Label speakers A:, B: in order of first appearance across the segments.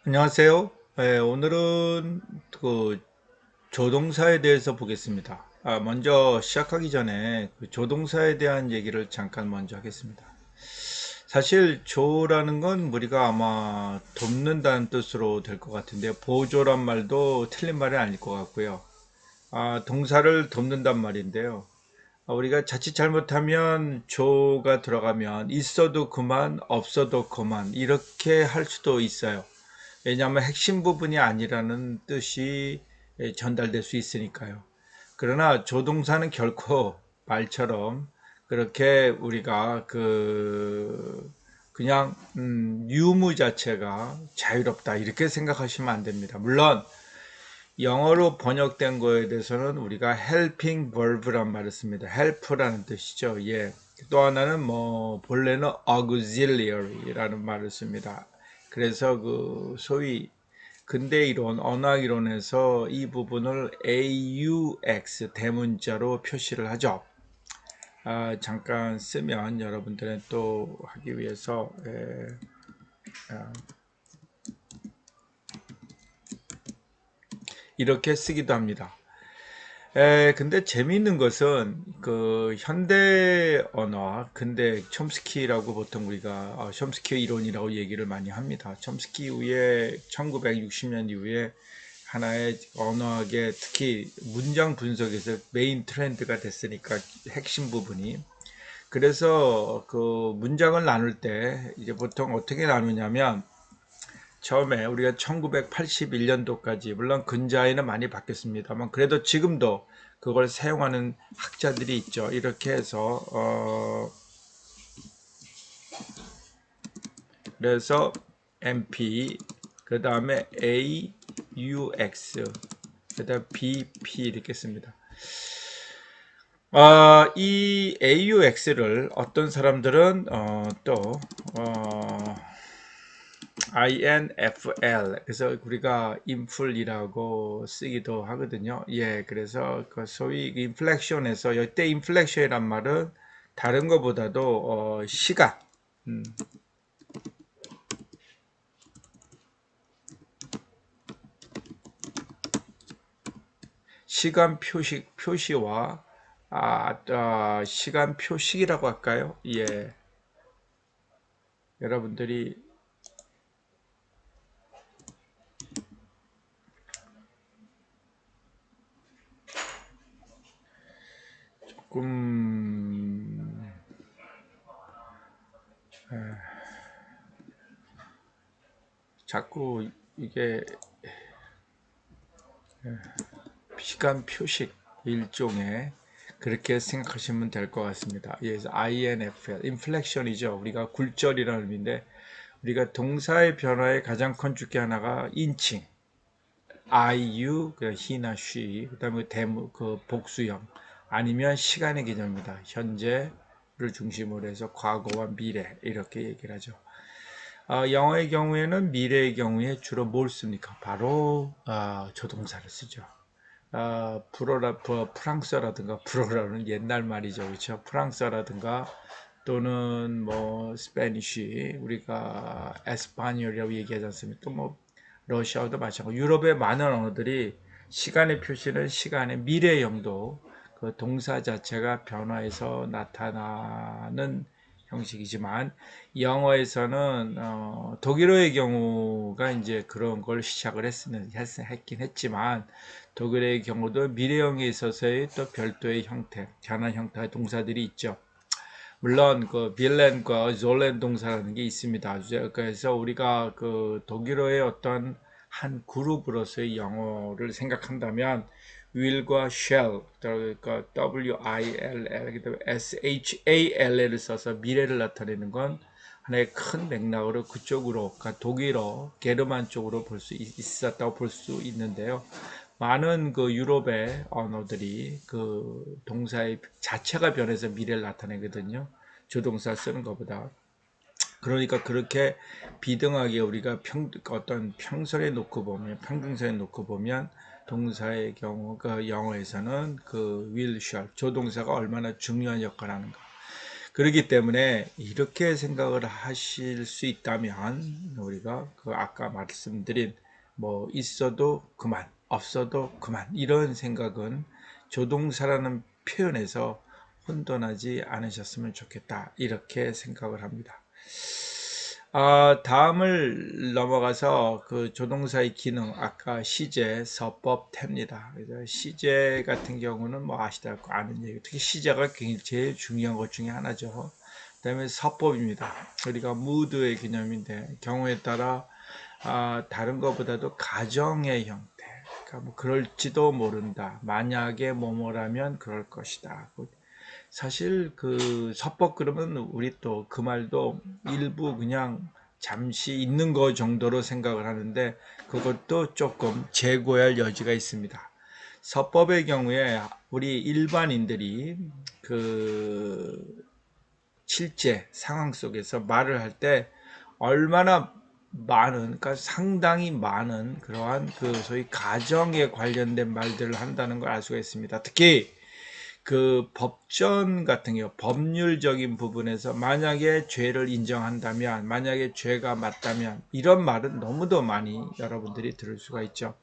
A: 안녕하세요. 오늘은 그 조동사에 대해서 보겠습니다. 먼저 시작하기 전에 그 조동사에 대한 얘기를 잠깐 먼저 하겠습니다. 사실 조라는 건 우리가 아마 돕는다는 뜻으로 될 것 같은데 보조란 말도 틀린 말이 아닐 것 같고요. 동사를 돕는단 말인데요. 우리가 자칫 잘못하면 조가 들어가면 있어도 그만 없어도 그만 이렇게 할 수도 있어요. 왜냐하면 핵심 부분이 아니라는 뜻이 전달될 수 있으니까요. 그러나 조동사는 결코 말처럼 그렇게 우리가 그냥 유무 자체가 자유롭다 이렇게 생각하시면 안 됩니다. 물론 영어로 번역된 거에 대해서는 우리가 helping verb란 말을 씁니다. help라는 뜻이죠. 예. 또 하나는 뭐 본래는 auxiliary라는 말을 씁니다. 그래서 그 소위 근대 이론, 언어 이론에서 이 부분을 AUX 대문자로 표시를 하죠. 잠깐 쓰면 여러분들은 또 하기 위해서 이렇게 쓰기도 합니다. 근데 재미있는 것은 그 현대 언어와 근대 촘스키라고 보통 우리가 촘스키 이론이라고 얘기를 많이 합니다. 촘스키 이후에 1960년 이후에 하나의 언어학의 특히 문장 분석에서 메인 트렌드가 됐으니까 핵심 부분이 그래서 그 문장을 나눌 때 이제 보통 어떻게 나누냐면 처음에 우리가 1981년도까지 물론 근자에는 많이 바뀌었습니다만 그래도 지금도 그걸 사용하는 학자들이 있죠. 이렇게 해서 그래서 MP 그 다음에 AUX 그 다음 BP 이렇게 씁니다. 이 AUX를 어떤 사람들은 INFL 그래서 우리가 인플이라고 쓰기도 하거든요. 예, 그래서 그 소위 인플렉션에서 이때 인플렉션이란 말은 다른 것보다도 시간, 음, 시간 표시와 시간 표식이라고 할까요? 예, 여러분들이 조금 자꾸 이게 시간 표식 일종의 그렇게 생각하시면 될 것 같습니다. 그래서 INFL, 인플렉션이죠. 우리가 굴절이라는 의미인데 우리가 동사의 변화의 가장 큰 주기 하나가 인칭, IU, 그 he나 she, 그다음에 대무, 그 복수형 아니면 시간의 개념입니다. 현재를 중심으로 해서 과거와 미래 이렇게 얘기를 하죠. 영어의 경우에는 미래의 경우에 주로 뭘 씁니까? 바로 조동사를 쓰죠. 프랑스어라든가 불어라는 옛날 말이죠. 그렇죠? 프랑스어라든가 또는 뭐 스페니쉬 우리가 에스파뇰이라고 얘기하지 않습니까? 또 뭐 러시아어도 마찬가지고 유럽의 많은 언어들이 시간의 표시는 시간의 미래형도 그 동사 자체가 변화해서 나타나는 형식이지만 영어에서는 독일어의 경우가 이제 그런 걸 시작을 했긴 했지만 독일의 경우도 미래형에 있어서의 또 별도의 형태, 변화 형태의 동사들이 있죠. 물론 그 빌렌과 졸렌 동사라는 게 있습니다. 그래서 우리가 그 독일어의 어떤 한 그룹으로서의 영어를 생각한다면 will과 shall, 그러니까 W-I-L-L, 그다음에 S-H-A-L-L을 써서 미래를 나타내는 건 하나의 큰 맥락으로 그쪽으로, 그러니까 독일어, 게르만 쪽으로 볼 수 있었다고 볼 수 있는데요. 많은 그 유럽의 언어들이 그 동사의 자체가 변해서 미래를 나타내거든요. 조동사 쓰는 것보다. 그러니까 그렇게 비등하게 우리가 어떤 평설에 놓고 보면, 평등사에 놓고 보면 동사의 경우, 그 영어에서는 그 will, shall, 조동사가 얼마나 중요한 역할을 하는가. 그렇기 때문에 이렇게 생각을 하실 수 있다면 우리가 그 아까 말씀드린 뭐 있어도 그만 없어도 그만 이런 생각은 조동사라는 표현에서 혼돈하지 않으셨으면 좋겠다 이렇게 생각을 합니다. 다음을 넘어가서 그 조동사의 기능, 아까 시제, 서법, 태입니다. 그래서 시제 같은 경우는 뭐 아시다시피 아는 얘기, 특히 시제가 굉장히 제일 중요한 것 중에 하나죠. 그다음에 서법입니다. 우리가 무드의 개념인데 경우에 따라 다른 것보다도 가정의 형태, 그러니까 뭐 그럴지도 모른다. 만약에 뭐뭐라면 그럴 것이다. 사실 그 서법 그러면 우리 또 그 말도 일부 그냥 잠시 있는 거 정도로 생각을 하는데 그것도 조금 재고할 여지가 있습니다. 서법의 경우에 우리 일반인들이 그 실제 상황 속에서 말을 할 때 얼마나 많은, 그러니까 상당히 많은 그러한 그 소위 가정에 관련된 말들을 한다는 걸 알 수가 있습니다. 특히 그 법전 같은 경우 법률적인 부분에서 만약에 죄를 인정한다면 만약에 죄가 맞다면 이런 말은 너무도 많이 여러분들이 들을 수가 있죠.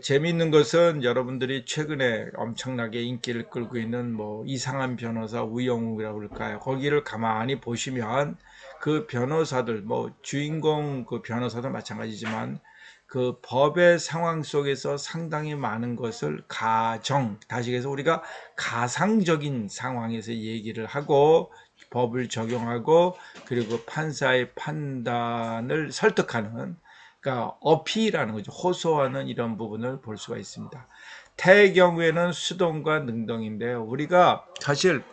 A: 재미있는 것은 여러분들이 최근에 엄청나게 인기를 끌고 있는 뭐 이상한 변호사 우영우라고 그럴까요? 거기를 가만히 보시면 그 변호사들 뭐 주인공 그 변호사도 마찬가지지만 그 법의 상황 속에서 상당히 많은 것을 다시 해서 우리가 가상적인 상황에서 얘기를 하고 법을 적용하고 그리고 판사의 판단을 설득하는, 그러니까 어필하는 거죠. 호소하는 이런 부분을 볼 수가 있습니다. 태의 경우에는 수동과 능동인데요. 우리가 사실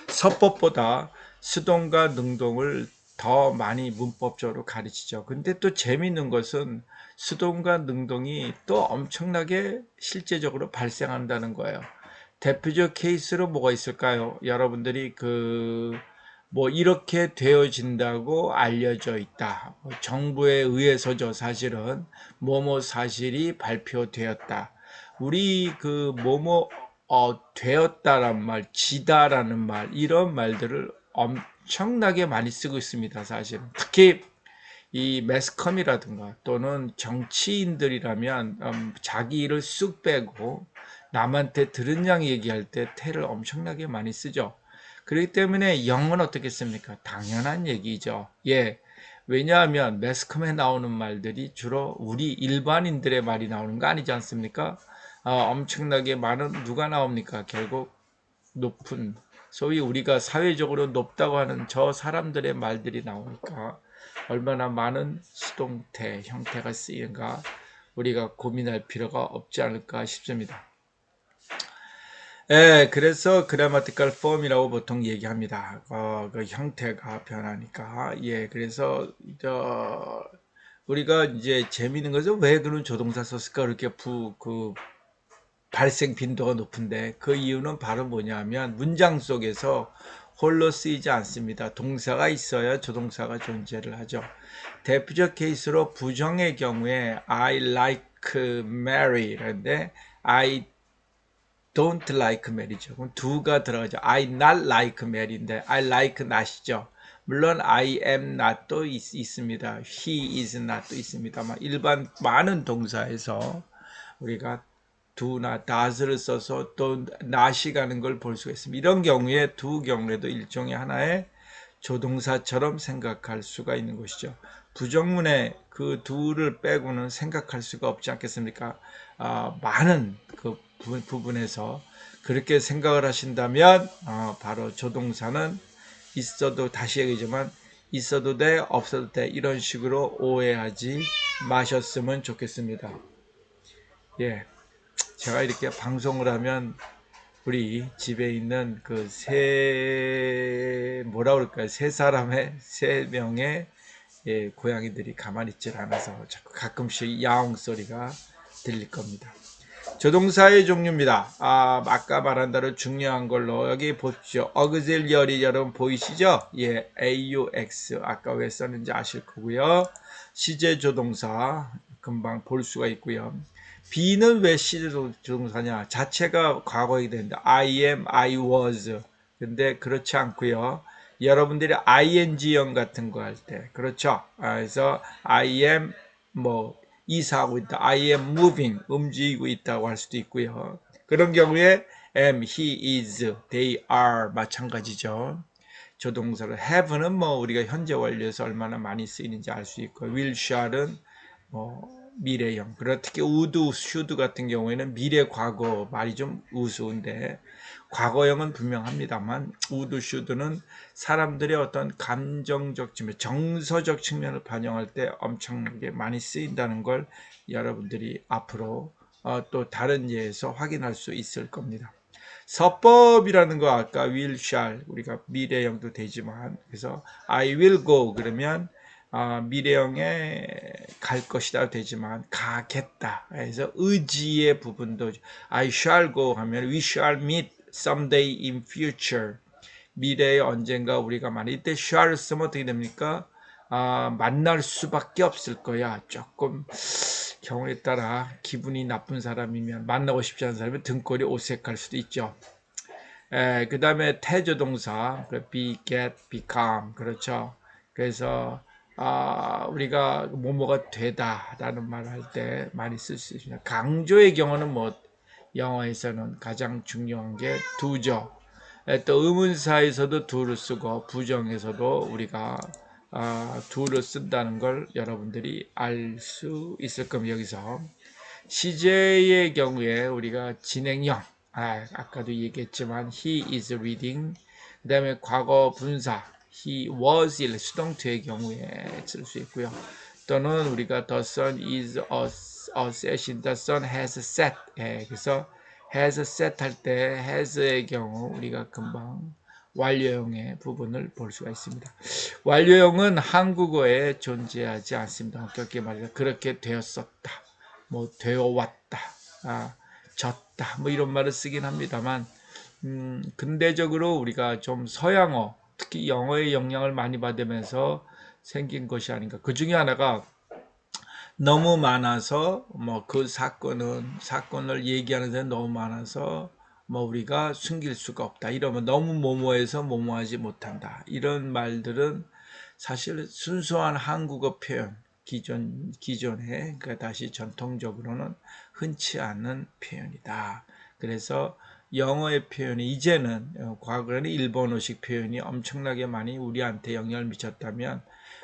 A: 서법보다 수동과 능동을 더 많이 문법적으로 가르치죠. 근데 또 재미있는 것은 수동과 능동이 또 엄청나게 실제적으로 발생한다는 거예요. 대표적 케이스로 뭐가 있을까요? 여러분들이 뭐 이렇게 되어진다고 알려져 있다. 정부에 의해서죠. 사실은 뭐뭐 사실이 발표되었다. 우리 그 뭐뭐 되었다란 말, 지다라는 말 이런 말들을 엄청나게 많이 쓰고 있습니다. 사실은 특히 이 매스컴이라든가 또는 정치인들이라면 자기 일을 쑥 빼고 남한테 들은 양 얘기할 때 태를 엄청나게 많이 쓰죠. 그렇기 때문에 영은 어떻겠습니까? 당연한 얘기죠. 예. 왜냐하면 매스컴에 나오는 말들이 주로 우리 일반인들의 말이 나오는 거 아니지 않습니까? 엄청나게 많은 누가 나옵니까? 결국 높은 소위 우리가 사회적으로 높다고 하는 저 사람들의 말들이 나오니까 얼마나 많은 수동태 형태가 쓰이는가 우리가 고민할 필요가 없지 않을까 싶습니다. 그래서 grammatical form이라고 보통 얘기합니다. 그 형태가 변하니까. 그래서 우리가 이제 재미있는 것은 왜 그런 조동사 썼을까 그렇게 발생 빈도가 높은데 그 이유는 바로 뭐냐면 문장 속에서 홀로 쓰이지 않습니다. 동사가 있어야 조동사가 존재를 하죠. 대표적 케이스로 부정의 경우에 I like Mary라는데 I don't like Mary죠. 그럼 do가 들어가죠. I not like Mary인데 I like not이죠. 물론 I am not도 있습니다. He is not도 있습니다만 일반 많은 동사에서 우리가 do나 does를 써서 또 not이 가는 걸 볼 수가 있습니다. 이런 경우에 두 경우에도 일종의 하나의 조동사처럼 생각할 수가 있는 것이죠. 부정문에 그 do를 빼고는 생각할 수가 없지 않겠습니까? 많은 그 부분에서 그렇게 생각을 하신다면 바로 조동사는 있어도 다시 얘기지만 있어도 돼 없어도 돼 이런 식으로 오해하지 마셨으면 좋겠습니다. 제가 이렇게 방송을 하면 우리 집에 있는 그 뭐라 그럴까요? 세 명의 고양이들이 가만히 있질 않아서 자꾸 가끔씩 야옹 소리가 들릴 겁니다. 조동사의 종류입니다. 아까 말한 대로 중요한 걸로 여기 보십시오. auxiliary 여러분 보이시죠? AUX 아까 왜 썼는지 아실 거고요. 시제 조동사 금방 볼 수가 있고요. B는 왜 시제 조동사냐? 자체가 과거이기 되는데 I am, I was 근데 그렇지 않고요. 여러분들이 ing형 같은 거 할 때, 그렇죠? 그래서 I am 뭐 이사하고 있다, I am moving 움직이고 있다고 할 수도 있고요. 그런 경우에 am, he is, they are 마찬가지죠. 조동사를 have는 뭐 우리가 현재 완료에서 얼마나 많이 쓰이는지 알 수 있고, will, shall은 뭐 미래형. 그리고 특히 would, should 같은 경우에는 미래 과거 말이 좀 우스운데 과거형은 분명합니다만 would, should는 사람들의 어떤 감정적 측면, 정서적 측면을 반영할 때 엄청나게 많이 쓰인다는 걸 여러분들이 앞으로 또 다른 예에서 확인할 수 있을 겁니다. 서법이라는 거 아까 will, shall 우리가 미래형도 되지만 그래서 I will go 그러면 미래형에 갈 것이다 되지만 가겠다. 그래서 의지의 부분도 I shall go 하면 we shall meet someday in future. 미래에 언젠가 우리가 만약 이때 shall 쓰면 어떻게 됩니까? 만날 수밖에 없을 거야. 조금 경우에 따라 기분이 나쁜 사람이면 만나고 싶지 않은 사람은 등골이 오색할 수도 있죠. 그 다음에 태조동사 be, get, become 그렇죠. 그래서 우리가 뭐뭐가 되다라는 말을 할 때 많이 쓸 수 있습니다. 강조의 경우는 뭐 영어에서는 가장 중요한 게 do죠. 또 의문사에서도 do를 쓰고 부정에서도 우리가 do를 쓴다는 걸 여러분들이 알 수 있을 겁니다. 여기서 CJ의 경우에 우리가 진행형 아까도 얘기했지만 he is reading 그 다음에 과거 분사 he was 수동태의 경우에 쓸 수 있고요. 또는 우리가 the sun is a set, the sun has set 그래서 has set 할 때 has의 경우 우리가 금방 완료형의 부분을 볼 수가 있습니다. 완료형은 한국어에 존재하지 않습니다. 엄격히 말해서 그렇게 되었었다. 뭐 되어왔다, 졌다, 뭐 이런 말을 쓰긴 합니다만, 근대적으로 우리가 좀 서양어, 특히 영어의 영향을 많이 받으면서 생긴 것이 아닌가. 그 중에 하나가 너무 많아서 뭐 그 사건을 얘기하는 데는 너무 많아서 뭐 우리가 숨길 수가 없다. 이러면 너무 모모해서 모모하지 못한다. 이런 말들은 사실 순수한 한국어 표현 기존에 그러니까 다시 전통적으로는 흔치 않은 표현이다. 그래서 영어의 표현이 이제는 과거에는 일본어식 표현이 엄청나게 많이 우리한테 영향을 미쳤다면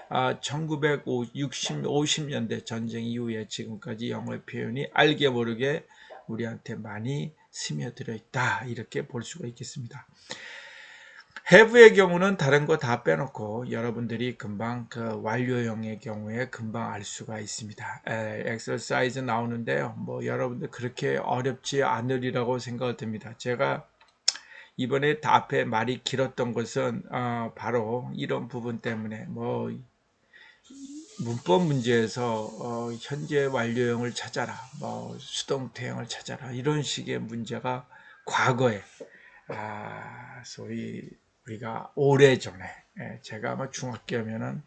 A: 1950년대 전쟁 이후에 지금까지 영어의 표현이 알게 모르게 우리한테 많이 스며들어 있다. 이렇게 볼 수가 있겠습니다. have의 경우는 다른 거 다 빼놓고 여러분들이 금방 그 완료형의 경우에 금방 알 수가 있습니다. exercise 나오는데요. 뭐 여러분들 그렇게 어렵지 않으리라고 생각을 듭니다. 제가 이번에 앞에 말이 길었던 것은 바로 이런 부분 때문에 뭐 문법 문제에서 현재 완료형을 찾아라, 뭐 수동태형을 찾아라 이런 식의 문제가 과거에 소위 우리가 오래전에 제가 아마 중학교면은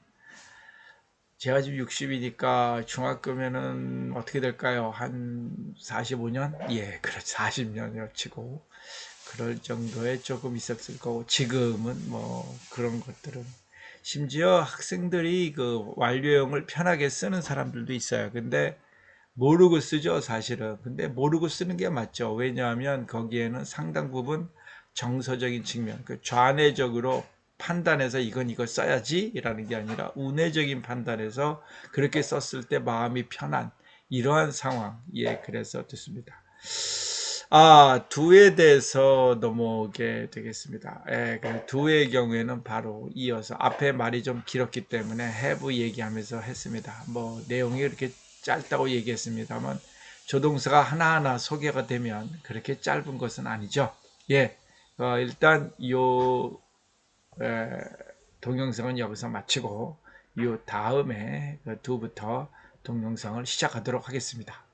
A: 제가 지금 60이니까 중학교면은 어떻게 될까요? 한 45년? 예, 그렇죠. 40년을 치고 그럴 정도에 조금 있었을 거고 지금은 뭐 그런 것들은 심지어 학생들이 그 완료형을 편하게 쓰는 사람들도 있어요. 근데 모르고 쓰죠, 사실은. 근데 모르고 쓰는 게 맞죠. 왜냐하면 거기에는 상당 부분 정서적인 측면, 그 좌뇌적으로 판단해서 이거 써야지 라는 게 아니라 우뇌적인 판단에서 그렇게 썼을 때 마음이 편한 이러한 상황. 예, 그래서 듣습니다. do에 대해서 넘어오게 되겠습니다. 예, do의 경우에는 바로 이어서 앞에 말이 좀 길었기 때문에 have 얘기하면서 했습니다. 뭐 내용이 이렇게 짧다고 얘기했습니다만 조동사가 하나하나 소개가 되면 그렇게 짧은 것은 아니죠. 예, 일단 요 동영상은 여기서 마치고 요 다음에 do부터 동영상을 시작하도록 하겠습니다.